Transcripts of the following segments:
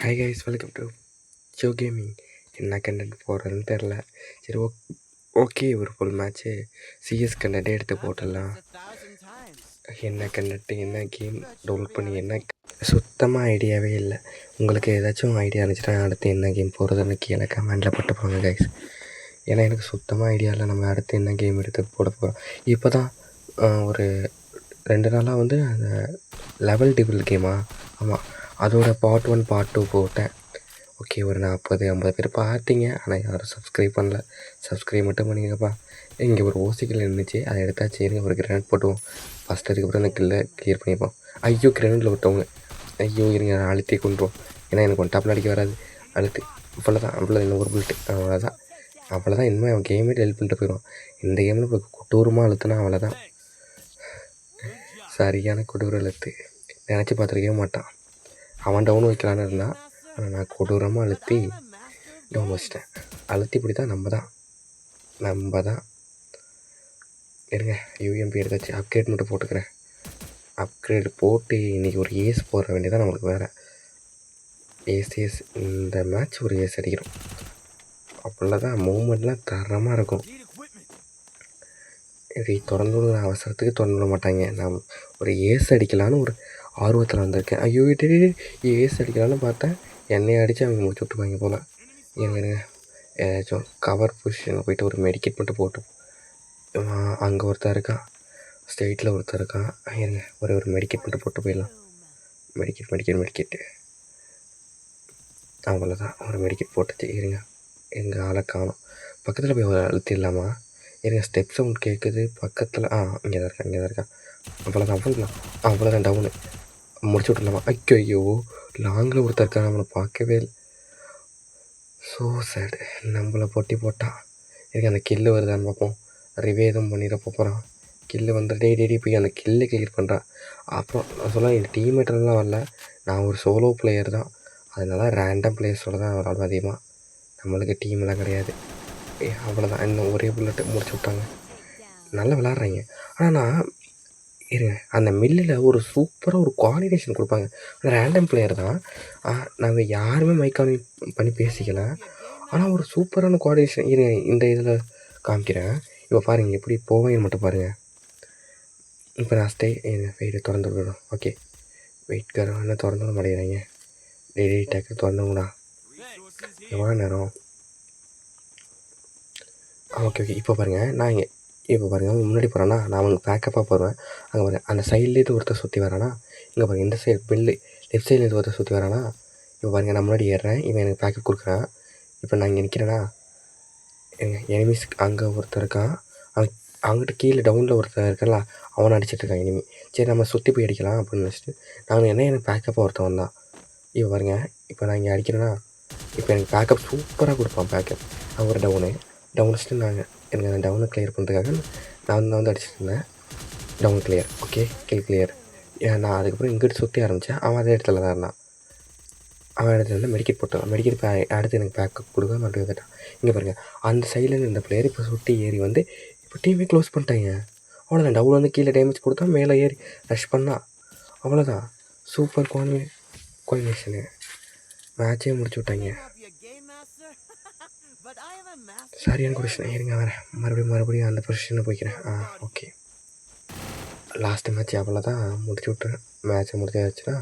Hi guys, welcome to show gaming. என்ன content போடுறதுன்னு தெரில. சரி, ஓகே, ஒரு ஃபுல் மேட்ச்சு சிஎஸ் கண்டென்ட்டே எடுத்து போட்டுடலாம். என்ன கண்டென்ட்டு, என்ன கேம் டவுன்லோட் பண்ணி, என்ன சுத்தமாக ஐடியாவே இல்லை. உங்களுக்கு ஏதாச்சும் ஐடியா இருந்துச்சுன்னா அடுத்து என்ன கேம் போடுறதுன்னு கீழே கமெண்டில் போட்டு போங்க கைஸ். ஏன்னா எனக்கு சுத்தமாக ஐடியா இல்லை நம்ம அடுத்து என்ன கேம் எடுத்து போட போகிறோம். இப்போ தான் ஒரு 2 நாளாக வந்து அந்த லெவல் டிபிள் கேமா, ஆமாம், அதோட பார்ட் 1 பார்ட் 2 போட்டேன். ஓகே, ஒரு 40-50 பேர் பார்த்தீங்க. ஆனால் யாரும் சப்ஸ்கிரைப் பண்ணல. சப்ஸ்கிரைப் மட்டும் பண்ணிங்கப்பா. இங்கே ஒரு ஓசிக்கில் இருந்துச்சு, அதை எடுத்தாச்சு. இருங்க, ஒரு கிரானைட் போட்டுவோம் ஃபஸ்ட்டு. அதுக்கப்புறம் அந்த கில்லை கிளியர் பண்ணிப்போம். ஐயோ, கிரானைட்டில் விட்டவங்க. ஐயோ, இருங்க, அழுத்தி கொண்டுருவோம். ஏன்னா எனக்கு ஒன் டாப்பில் அடிக்க வராது. அழுத்து. அவ்வளோதான் இன்னும் ஒரு புல்ட்டு. அவ்வளோதான் இனிமேல் அவன் கேமே டெலிட் பண்ணிட்டு போயிடுவான். இந்த கேமில் இப்போ கொட்டூரமாக அழுத்துனா அவ்வளோதான். சரியான கொடூர அழுத்து. நினச்சி பார்த்துருக்கவே மாட்டான். அவன் டவுன் வைக்கலான்னு இருந்தான், ஆனால் நான் கொடூரமாக அழுத்தி டவுன் வச்சிட்டேன். அழுத்தி இப்படி தான் நம்ம தான் இருங்க. யூஎம்பி எடுத்தாச்சு. அப்கிரேட் மட்டும் போட்டுக்கிறேன். அப்கிரேடு போட்டு இன்றைக்கி ஒரு ஏஸ் போட வேண்டியதான் நம்மளுக்கு வேறு. ஏஸ் இந்த மேட்ச் ஒரு ஏஸ் அடிக்கிறோம். அப்படிதான் மூமெண்ட்லாம் தரமாக இருக்கும். இதை திறந்து விட அவசரத்துக்கு திறந்து விட மாட்டாங்க. நான் ஒரு ஏஸ் அடிக்கலான்னு ஒரு ஆர்வத்தில் வந்திருக்கேன். ஐயோ, ஏஸ் அடிக்கலான்னு பார்த்தேன், என்னையை அடித்து அவங்க முடிச்சு விட்டுருவாங்க போல். இருங்க, ஏதாச்சும் கவர் பொசிஷனில் போய்ட்டு ஒரு மெடிக்கெட் மட்டும் போட்டு. அங்கே ஒருத்தர் இருக்கான், ஸ்ட்ரெயிட்டில் ஒருத்தர் இருக்கான். இருங்க, ஒரு மெடிக்கெட் மட்டும் போட்டு போயிடலாம். மெடிக்கெட்டு அவ்வளோதான். ஒரு மெடிக்கெட் போட்டுச்சு. இருங்க, எங்கள் ஆளை காணும். பக்கத்தில் போய் அழுத்திடலாமா? இருங்க, ஸ்டெப் சவுண்ட் கேட்குது பக்கத்தில். இங்கே தான் இருக்கான். அவ்வளோதான் டவுனு. முடிச்சு விட்டுலாமா? ஐயோ, லாங்கில் ஒருத்தர் இருக்கா, நம்மளை பார்க்கவே இல்லை. ஸோ சேடு. நம்மளை போட்டான். எனக்கு அந்த கில்லு வருதான்னு பார்ப்போம். ரிவேதம் பண்ணிட போகிறான். கில்லு வந்து டெய்லி போய் அந்த கில்லை கிளியர் பண்ணுறான். அப்புறம் நான் சொல்ல, என் டீம்மேட்டர்லாம் வரல, நான் ஒரு சோலோ பிளேயர் தான். அதனால ரேண்டம் பிளேயர்ஸோடு தான் விளாடுவேன் அதிகமாக. நம்மளுக்கு டீமெல்லாம் கிடையாது. அவ்வளோதான். இன்னும் ஒரே புல்லட்டு முடிச்சு விட்டாங்க. நல்லா விளாட்றாங்க. ஆனால் நான் இருங்க, அந்த மில்லில் ஒரு சூப்பராக ஒரு கோஆர்டினேஷன் கொடுப்பாங்க. அந்த ரேண்டம் பிளேயர் தான். நாங்கள் யாருமே மைக் ஆன் பண்ணி பேசிக்கல, ஆனால் ஒரு சூப்பரான கோஆர்டினேஷன். இருங்க, இந்த இதில் காமிக்கிறேன். இப்போ பாருங்கள் எப்படி போவேன்னு மட்டும் பாருங்கள். இப்போ நான் வெயிட்டை திறந்து விடணும். ஓகே, வெயிட் என்ன திறந்து விட மாட்டேங்கிறாங்க. டெய்லி டேக்கு திறந்து விடா. எவ்வளோ நேரம்? ஓகே, இப்போ பாருங்கள். இப்போ பாருங்கள், முன்னாடி போகிறேன்னா நான் அவனுக்கு பேக்கப்பாக போடுவேன். அங்கே பாருங்கள், அந்த சைட்லேருந்து ஒருத்தர் சுற்றி வரானா. இங்கே பாருங்கள், இந்த சைடு பில்லு லெஃப்ட் சைட்லேருந்து ஒருத்தர் சுற்றி வரானா. இப்போ பாருங்கள், நான் முன்னாடி ஏறுறேன், இவன் எனக்கு பேக்கப் கொடுக்குறான். இப்போ நான் இங்கே நிற்கிறேன்னா, எனிமீஸ் அங்கே ஒருத்தர் இருக்கான். அவங்ககிட்ட கீழே டவுனில் ஒருத்தர் இருக்கல, அவனை அடிச்சிட்ருக்கான் எனிமி. சரி, நம்ம சுற்றி போய் அடிக்கலாம் அப்படின்னு நினச்சிட்டு நாங்கள் எனக்கு பேக்கப்பாக ஒருத்தன் வந்தான். இப்போ பாருங்கள், இப்போ நான் இங்கே அடிக்கிறேன்னா, இப்போ எனக்கு பேக்கப் சூப்பராக கொடுப்பான். பேக்கப் நான் ஒரு டவுன் வச்சுட்டு எனக்கு அந்த டவுனை கிளியர் பண்ணுறதுக்காக நான் வந்து அடிச்சுட்டு இருந்தேன். Down clear. Okay, clear. நான் அதுக்கப்புறம் இங்கிட்டு சுற்றி ஆரம்பித்தேன். அவன் அதே இடத்துல தான் இருந்தான். அவன் இடத்துல வந்து மெடிக்கெட் போட்டான். மெடிக்கெட் அடுத்து எனக்கு பேக்கப் கொடுக்க மட்டும் வந்துட்டான். இங்கே பாருங்கள், அந்த சைட்லேருந்து இந்த பிளேயர் இப்போ சுற்றி ஏறி வந்து இப்போ டீமே க்ளோஸ் பண்ணிட்டாங்க. அவ்வளோதான். டவுன் வந்து கீழே டேமேஜ் கொடுத்தா, மேலே ஏறி ரஷ் பண்ணால் அவ்வளோதான். Super coordination. மேட்சே முடிச்சு விட்டாங்க. சரியான கொஷின். இருங்க, வரேன். மறுபடியும் அந்த பொசிஷனில் போய்க்கிறேன். ஓகே, லாஸ்ட்டு மேட்ச் அவ்வளோதான். முடிச்சு விட்றேன். மேட்ச்சை முடிச்சாச்சுன்னா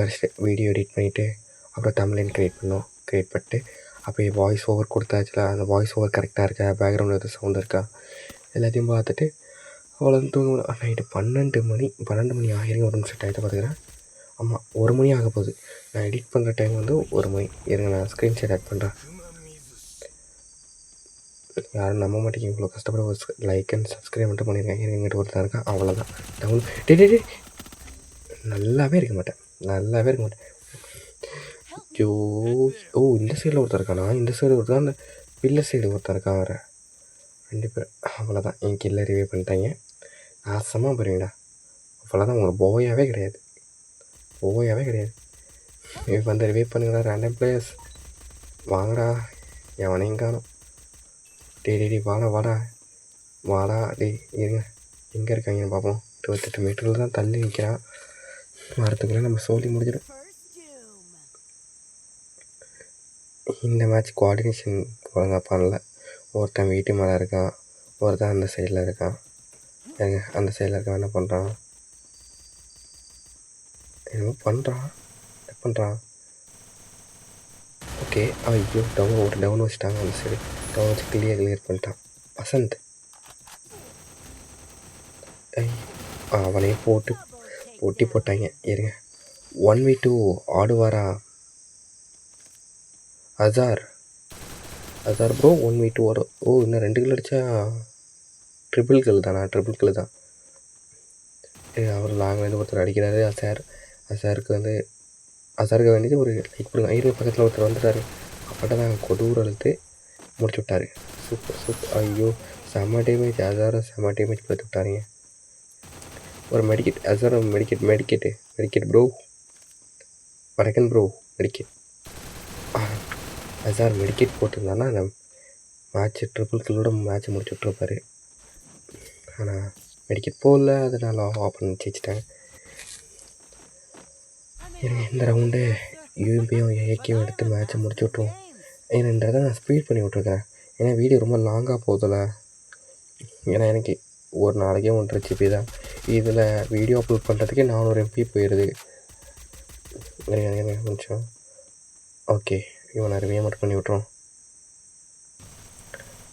அடிச்சுட்டு வீடியோ எடிட் பண்ணிவிட்டு அப்புறம் தமிழ்லைன் க்ரியேட் பண்ணிட்டு அப்படியே வாய்ஸ் ஓவர் கொடுத்தாச்சுல, அந்த வாய்ஸ் ஓவர் கரெக்டாக இருக்கா, பேக்ரவுண்டில் எதுவும் சவுண்ட் இருக்கா, எல்லாத்தையும் பார்த்துட்டு அவ்வளோ தூங்க. நைட்டு 12 மணி ஆகிருங்க. ஒரு நிமிஷம் டயத்தை பார்த்துக்கிறேன். ஆமாம், 1 மணி ஆக போகுது. நான் எடிட் பண்ணுற டைம் வந்து 1 மணி. இருங்க, நான் ஸ்க்ரீன்ஷாட் ஆட் பண்ணுறேன். யாரும் நம்ப மாட்டேங்க, இவ்வளோ கஷ்டப்பட ஒரு லைக் அண்ட் சப்ஸ்கிரைப் மட்டும் பண்ணியிருக்கேன். எங்கிட்ட ஒருத்தர் இருக்கான். அவ்வளோதான். டவுன் நல்லாவே இருக்க மாட்டேன். ஐயோ, இந்த சைடில் ஒருத்தர் இருக்கானா? இந்த சைடு ஒருத்தர், அந்த பில்ல சைடு ஒருத்தர் இருக்கான். வர 2 பேர். அவ்வளோதான், என் கில்லை ரிவே பண்ணிட்டாங்க. நாசமாக போகிறீங்கடா. அவ்வளோதான், உங்களுக்கு போயாவே கிடையாது. வந்து ரிவே பண்ணுங்கடா ரேண்டம் பிளேயர்ஸ். வாங்கடா, எவனையும் காணும். டே வாடா டே. இருங்க, எங்கே இருக்காங்கன்னு பார்ப்போம். 28 மீட்டரில் தான் தள்ளி நிற்கிறான். வரத்துக்குள்ளே நம்ம சோலி முடிஞ்சிடும். இந்த மேட்ச் கோஆர்டினேஷன் ஒழுங்காக பண்ணல. ஒருத்தன் வீட்டு மேலே இருக்கான், ஒருத்தன் அந்த சைடில் இருக்கான். ஏங்க அந்த சைடில் இருக்கான் என்ன பண்ணுறான், என்னமோ பண்ணுறான். ஓகே, ஐயோ ஒரு டவுன் வச்சுட்டாங்க. அந்த சைடு டவுன் வச்சு கிளியர் பண்ணிட்டான் வசந்த். அவனையும் போட்டி போட்டாங்க. இருங்க 1v2 ஆடுவாரா அசார் ப்ரோ? 1v2 வரும். இன்னும் 2 கில் அடித்தா ட்ரிபிள் கில் தான். அவர் லாங்லேருந்து ஒருத்தர் அடிக்கிறாரு. அசாருக்கு வேண்டியது ஒரு லைக் கொடுங்க. பக்கத்தில் ஒருத்தர் வந்துட்டார். அப்பட்ட தான் கொடூர அழுத்து முடிச்சு விட்டார். சூப்பர். ஐயோ செம்ம டேமேஜ். செம்ம டேமேஜ் கொடுத்து விட்டாருங்க. ஒரு மெடிக்கெட் மெடிக்கெட் ப்ரோ. வணக்கம் ப்ரோ. மெடிக்கெட் அசார் மெடிக்கெட் போட்டிருந்தானா அந்த ட்ரிபிள் கில்லோட மேட்ச்சை முடிச்சு விட்ருப்பாரு. ஆனால் மெடிக்கெட் போகல, அதனால் ஆஃப் பண்ணி ஜெயிச்சிட்டாங்க. இந்த ரவுண்டு யூஎம்பியும் ஏகேயும் எடுத்து மேட்ச்சை முடிச்சு விட்ருவோம். இந்த தடவை நான் ஸ்பீட் பண்ணி விட்ருக்கேன். ஏன்னா வீடியோ ரொம்ப லாங்காக போதில்ல. ஏன்னா எனக்கு ஒரு நாளைக்கே 1.5 GB தான். இதில் வீடியோ அப்லோட் பண்ணுறதுக்கே 400 MB போயிடுது. கொஞ்சம் ஓகே, இவனை ரிவியூ மட்டும் பண்ணி விட்ருவோம்.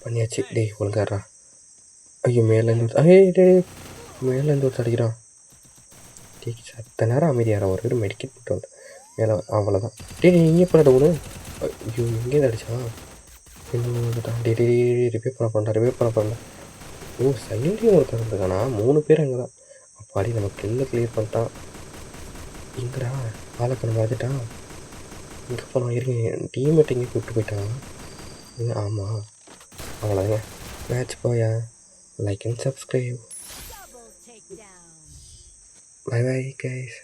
பண்ணியாச்சு. ஒழுங்காடுறா. ஐயோ மேலேருந்து ஒரு அடிக்கிறான். சத்த நேரம் அமைதியாகிற ஒரு மெடிக்கெட் போட்டு வந்து மேலே அவ்வளோதான். இங்கே பண்ண ஒன்று. ஐயோ எங்கேருந்து அடித்தான் இன்னும் ரிப்பேர் பண்ண போகிறேன். சைட்லேயும் ஒருத்தர் இருந்திருக்கானா? 3 பேர் அங்கே தான். அப்பாடி நம்ம கிளியர் பண்ணிட்டான். எங்கடா ஆளக்கணம் பார்த்துட்டான். இங்கே போனோம். டீம்மேட் எங்கேயும் கூப்பிட்டு போயிட்டான். ஆமாம் அவ்வளோதாங்க மேட்ச். போயா like and subscribe. Bye guys.